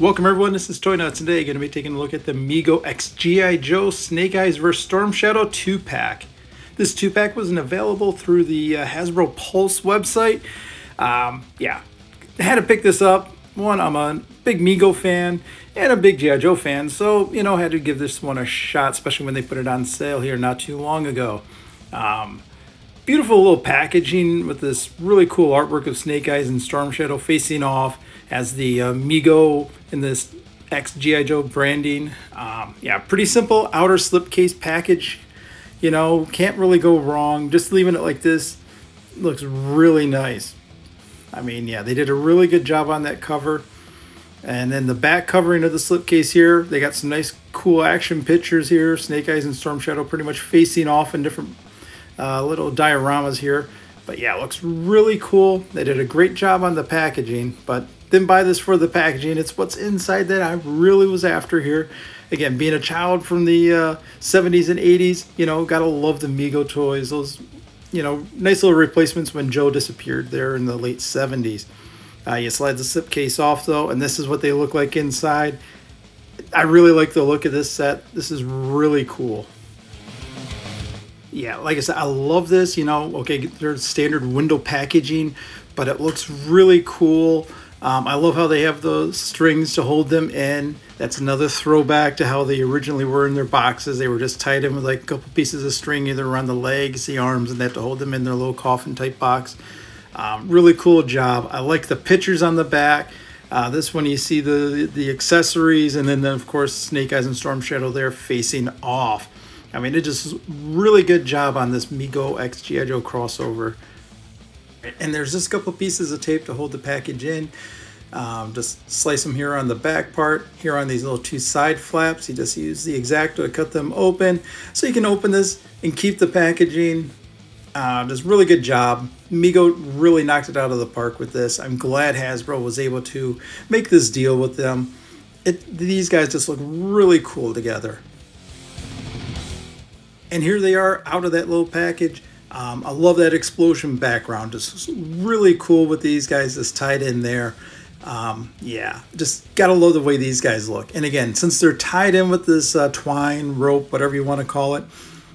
Welcome everyone, this is Toy-Nutz. Today going to be taking a look at the MEGO X G.I. Joe Snake Eyes vs. Storm Shadow 2-pack. This 2-pack wasn't available through the Hasbro Pulse website. Yeah, I had to pick this up. One, I'm a big MEGO fan and a big G.I. Joe fan, so, you know, I had to give this one a shot, especially when they put it on sale here not too long ago. Beautiful little packaging with this really cool artwork of Snake Eyes and Storm Shadow facing off as the MEGO in this X G.I. Joe branding. Yeah, pretty simple outer slipcase package. You know, can't really go wrong. Just leaving it like this looks really nice. I mean, yeah, they did a really good job on that cover. And then the back covering of the slipcase here, they got some nice cool action pictures here. Snake Eyes and Storm Shadow pretty much facing off in different little dioramas here. But yeah, it looks really cool. They did a great job on the packaging, but didn't buy this for the packaging. It's what's inside that I really was after here. Again, being a child from the 70s and 80s, you know, gotta love the MEGO toys. Those, you know, nice little replacements when Joe disappeared there in the late 70s. You slide the slipcase off though, and this is what they look like inside. I really like the look of this set. This is really cool. Yeah, like I said, I love this. You know, okay, there's standard window packaging, but it looks really cool. I love how they have the strings to hold them in. That's another throwback to how they originally were in their boxes. They were just tied in with like a couple pieces of string either around the legs, the arms, and that to hold them in their little coffin type box. Really cool job. I like the pictures on the back. This one you see the accessories, and then of course Snake Eyes and Storm Shadow there facing off. I mean, it just really good job on this MEGO X G.I. Joe crossover. And there's just a couple pieces of tape to hold the package in. Just slice them here on the back part, here on these little two side flaps. You just use the X-Acto to cut them open. So you can open this and keep the packaging. Just really good job. MEGO really knocked it out of the park with this. I'm glad Hasbro was able to make this deal with them. These guys just look really cool together. And here they are out of that little package. I love that explosion background. Just really cool with these guys just tied in there. Yeah, just gotta love the way these guys look. And again, since they're tied in with this twine, rope, whatever you want to call it,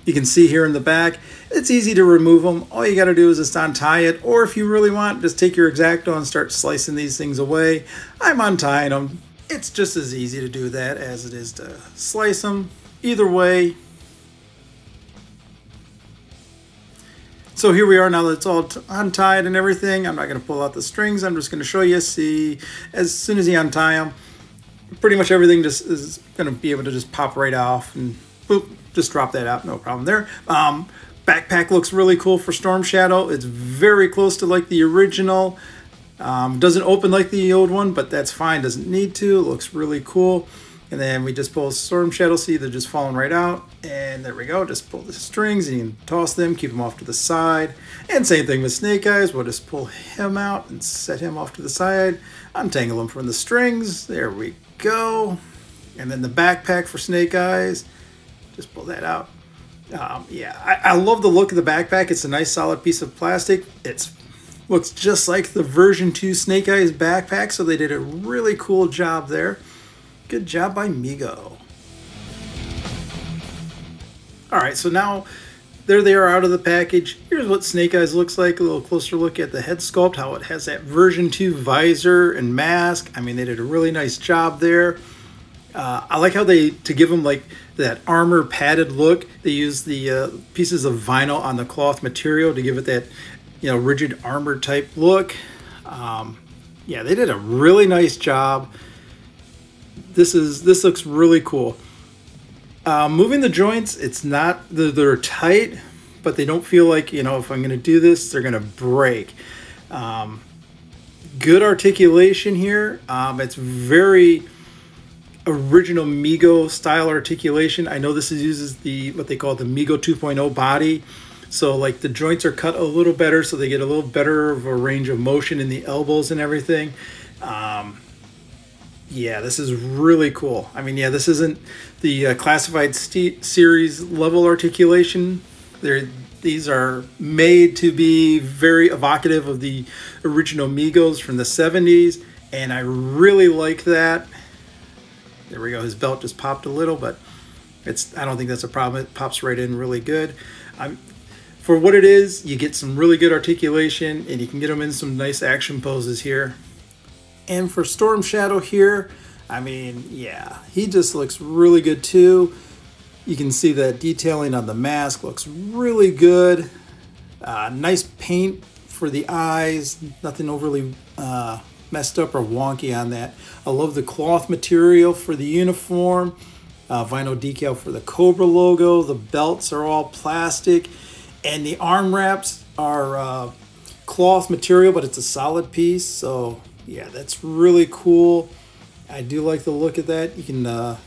you can see here in the back, it's easy to remove them. All you gotta do is just untie it, or if you really want, just take your X-Acto and start slicing these things away. I'm untying them. It's just as easy to do that as it is to slice them. Either way. So here we are now that it's all untied and everything. I'm not going to pull out the strings. I'm just going to show you. See, as soon as you untie them, pretty much everything just is going to be able to just pop right off and boop, just drop that out. No problem there. Backpack looks really cool for Storm Shadow. It's very close to like the original. Doesn't open like the old one, but that's fine. Doesn't need to. It looks really cool. And then we just pull Storm Shadow. See, they're just falling right out. And there we go. Just pull the strings and you can toss them, keep them off to the side. And same thing with Snake Eyes. We'll just pull him out and set him off to the side. Untangle him from the strings. There we go. And then the backpack for Snake Eyes. Just pull that out. Yeah, I love the look of the backpack. It's a nice solid piece of plastic. It looks just like the version 2 Snake Eyes backpack. So they did a really cool job there. Good job by MEGO. Alright, so now there they are out of the package. Here's what Snake Eyes looks like. A little closer look at the head sculpt, how it has that version 2 visor and mask. I mean, they did a really nice job there. I like how to give them like that armor padded look, they use the pieces of vinyl on the cloth material to give it that, you know, rigid armor type look. Yeah, they did a really nice job. This looks really cool. Moving the joints, it's not, they're tight, but they don't feel like, you know, if I'm going to do this, they're going to break. Good articulation here. It's very original MEGO style articulation. I know this uses what they call the MEGO 2.0 body. So like the joints are cut a little better, so they get a little better of a range of motion in the elbows and everything. Yeah, this is really cool. I mean, yeah, this isn't the classified series level articulation. These are made to be very evocative of the original MEGOs from the 70s, and I really like that. There we go. His belt just popped a little, but I don't think that's a problem. It pops right in really good. For what it is, you get some really good articulation, and you can get him in some nice action poses here. And for Storm Shadow here, I mean, yeah, he just looks really good too. You can see that detailing on the mask looks really good. Nice paint for the eyes, nothing overly messed up or wonky on that. I love the cloth material for the uniform. Vinyl decal for the Cobra logo. The belts are all plastic, and the arm wraps are cloth material, but it's a solid piece. So yeah, that's really cool. I do like the look of that. You can, yeah,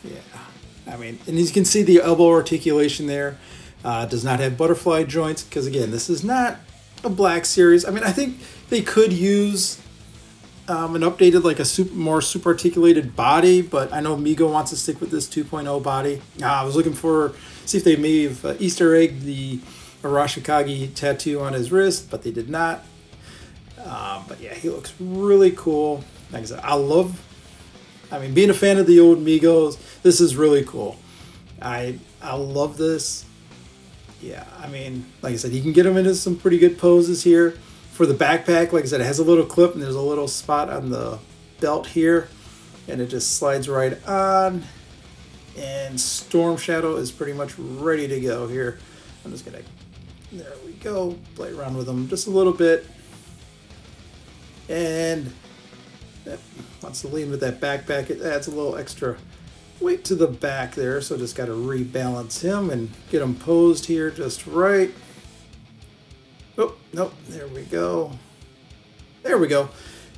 I mean, and you can see the elbow articulation there. It does not have butterfly joints because, again, this is not a black series. I mean, I think they could use an updated, like a more super articulated body, but I know MEGO wants to stick with this 2.0 body. I was looking for, see if they may have Easter egg the Arashikage tattoo on his wrist, but they did not. But yeah, he looks really cool. Like I said, I mean, being a fan of the old MEGOs, this is really cool. I love this. Yeah, I mean, like I said, you can get them into some pretty good poses here. For the backpack, like I said, it has a little clip, and there's a little spot on the belt here, and it just slides right on. And Storm Shadow is pretty much ready to go here. I'm just gonna, there we go, play around with them just a little bit. And that wants to lean with that backpack. It adds a little extra weight to the back there, so just got to rebalance him and get him posed here just right. Oh, nope, there we go. There we go.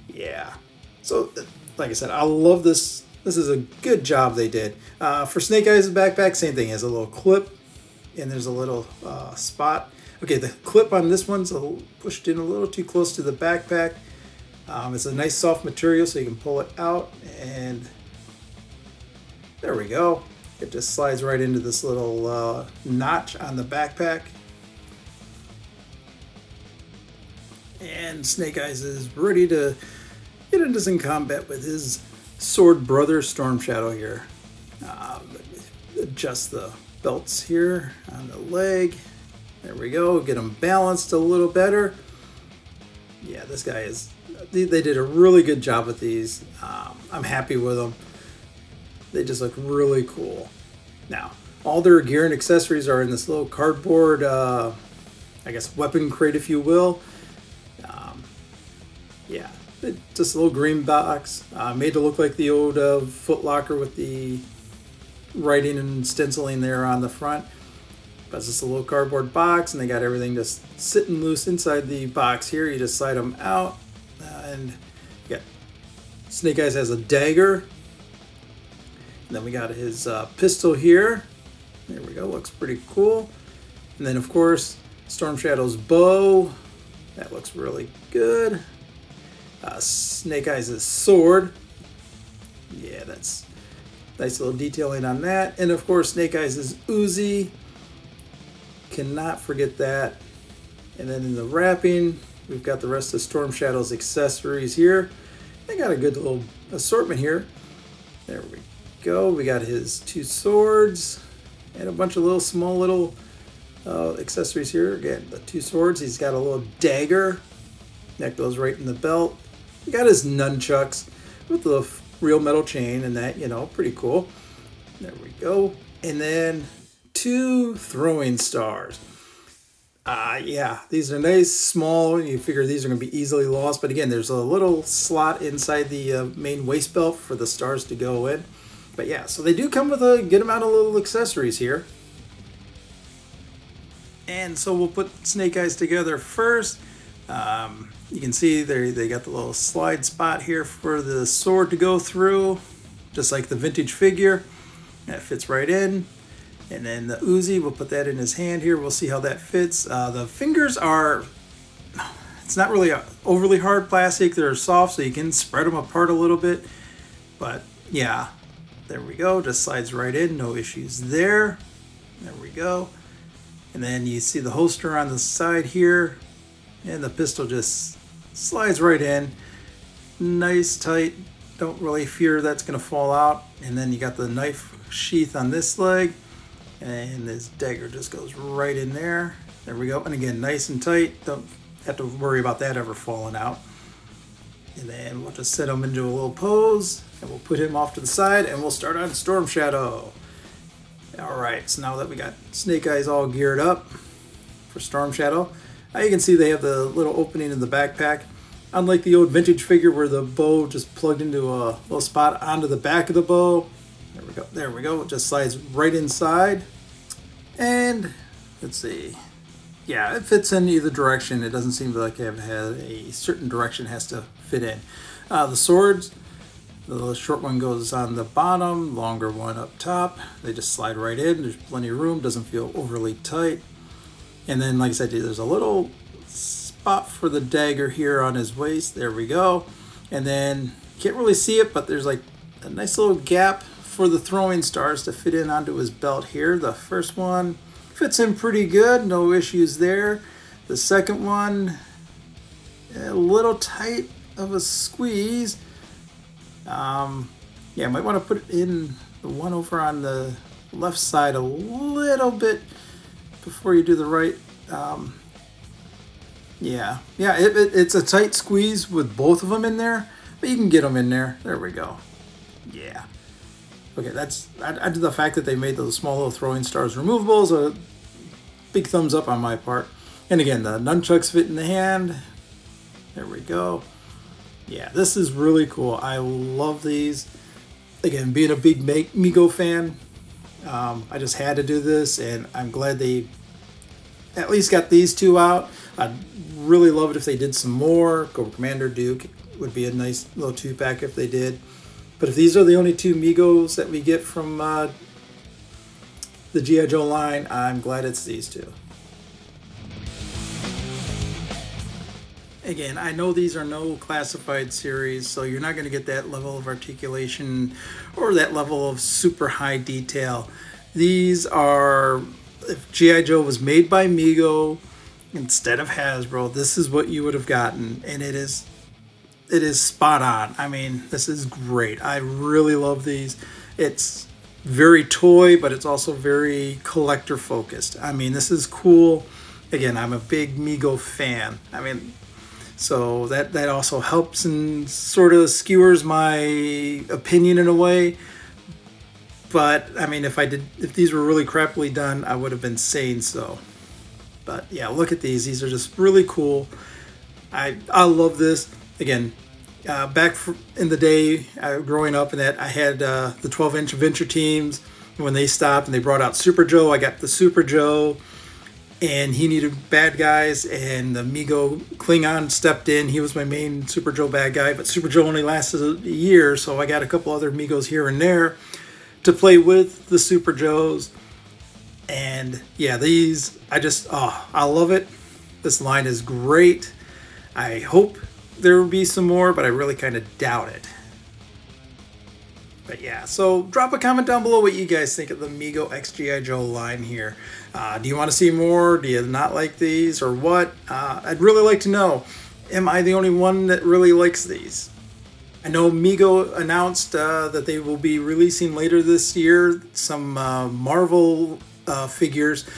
Yeah. So, like I said, I love this. This is a good job they did. For Snake Eyes' backpack, same thing. It has a little clip, and there's a little spot. Okay, the clip on this one's pushed in a little too close to the backpack. It's a nice soft material, so you can pull it out, and there we go. It just slides right into this little notch on the backpack. And Snake Eyes is ready to get into some combat with his sword brother, Storm Shadow here. Adjust the belts here on the leg. There we go. Get them balanced a little better. Yeah, this guy is... They did a really good job with these. I'm happy with them. They just look really cool. Now, all their gear and accessories are in this little cardboard, I guess, weapon crate, if you will. Yeah, just a little green box, made to look like the old Foot Locker with the writing and stenciling there on the front. But it's just a little cardboard box, and they got everything just sitting loose inside the box here. You just slide them out, and you got Snake Eyes has a dagger. And then we got his pistol here. There we go, looks pretty cool. And then, of course, Storm Shadow's bow. That looks really good. Snake Eyes' sword. Yeah, that's nice little detailing on that. And of course, Snake Eyes' Uzi. Cannot forget that. And then in the wrapping, we've got the rest of Storm Shadow's accessories here. They got a good little assortment here. There we go. We got his two swords and a bunch of little small little accessories here. Again, the two swords. He's got a little dagger that goes right in the belt. He got his nunchucks with the real metal chain and that, you know, pretty cool. There we go. And then two throwing stars. Yeah, these are nice, small. You figure these are going to be easily lost. But again, there's a little slot inside the main waist belt for the stars to go in. But yeah, so they do come with a good amount of little accessories here. And so we'll put Snake Eyes together first. You can see they got the little slide spot here for the sword to go through, just like the vintage figure. That fits right in. And then the Uzi, we'll put that in his hand here. We'll see how that fits. The fingers are, it's not really overly hard plastic. They're soft, so you can spread them apart a little bit. But yeah, there we go. Just slides right in. No issues there. There we go. And then you see the holster on the side here. And the pistol just slides right in. Nice, tight don't really fear that's going to fall out. And then you got the knife sheath on this leg, and this dagger just goes right in there. There we go. And again, nice and tight. Don't have to worry about that ever falling out. And then we'll just set him into a little pose, and we'll put him off to the side, and we'll start on Storm Shadow. Alright, so now that we got Snake Eyes all geared up for Storm Shadow, now you can see they have the little opening in the backpack. Unlike the old vintage figure where the bow just plugged into a little spot onto the back of the bow. There we go, there we go. It just slides right inside. And let's see. Yeah, it fits in either direction. It doesn't seem like it has a certain direction it has to fit in. The swords, the short one goes on the bottom, longer one up top. They just slide right in. There's plenty of room. Doesn't feel overly tight. And then, like I said, there's a little spot for the dagger here on his waist. There we go. And then, you can't really see it, but there's like a nice little gap for the throwing stars to fit in onto his belt here. The first one fits in pretty good. No issues there. The second one, a little tight of a squeeze. Yeah, I might want to put it in the one over on the left side a little bit before you do the right. Yeah, it's a tight squeeze with both of them in there, but you can get them in there. There we go. Yeah. Okay, that's I did the fact that they made those small little throwing stars removable is a big thumbs up on my part. And again, the nunchucks fit in the hand. There we go. Yeah, this is really cool. I love these. Again, being a big MEGO fan, I just had to do this, and I'm glad they at least got these two out. I'd really love it if they did some more. Cobra Commander, Duke would be a nice little two-pack if they did. But if these are the only two MEGOs that we get from the G.I. Joe line, I'm glad it's these two. Again, I know these are no classified series, so you're not going to get that level of articulation or that level of super high detail. These are, if G.I. Joe was made by MEGO instead of Hasbro, this is what you would have gotten, and it is spot on. I mean, this is great. I really love these. It's very toy, but it's also very collector focused. I mean, this is cool. Again, I'm a big MEGO fan. I mean, so that also helps and sort of skewers my opinion in a way. But I mean, if these were really crappily done, I would have been saying so. But yeah, look at these. These are just really cool. I love this. Again, back in the day, growing up, and that I had the 12-inch Adventure Teams. When they stopped and they brought out Super Joe, I got the Super Joe, and he needed bad guys, and the MEGO Klingon stepped in. He was my main Super Joe bad guy, but Super Joe only lasted a year, so I got a couple other MEGOs here and there to play with the Super Joes. And yeah, these, I love it. This line is great. I hope there will be some more, but I really kind of doubt it. But yeah, so drop a comment down below what you guys think of the MEGO X G.I. Joe line here. Do you want to see more? Do you not like these, or what? I'd really like to know. Am I the only one that really likes these? I know MEGO announced that they will be releasing later this year some Marvel figures.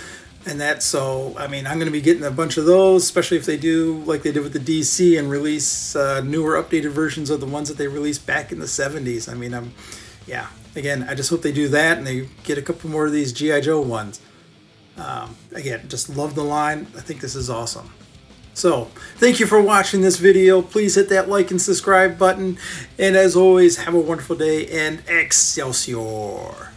And that, so, I mean, I'm going to be getting a bunch of those, especially if they do like they did with the DC and release newer, updated versions of the ones that they released back in the 70s. I mean, yeah, again, I just hope they do that and they get a couple more of these G.I. Joe ones. Again, just love the line. I think this is awesome. So, thank you for watching this video. Please hit that like and subscribe button. And as always, have a wonderful day and Excelsior!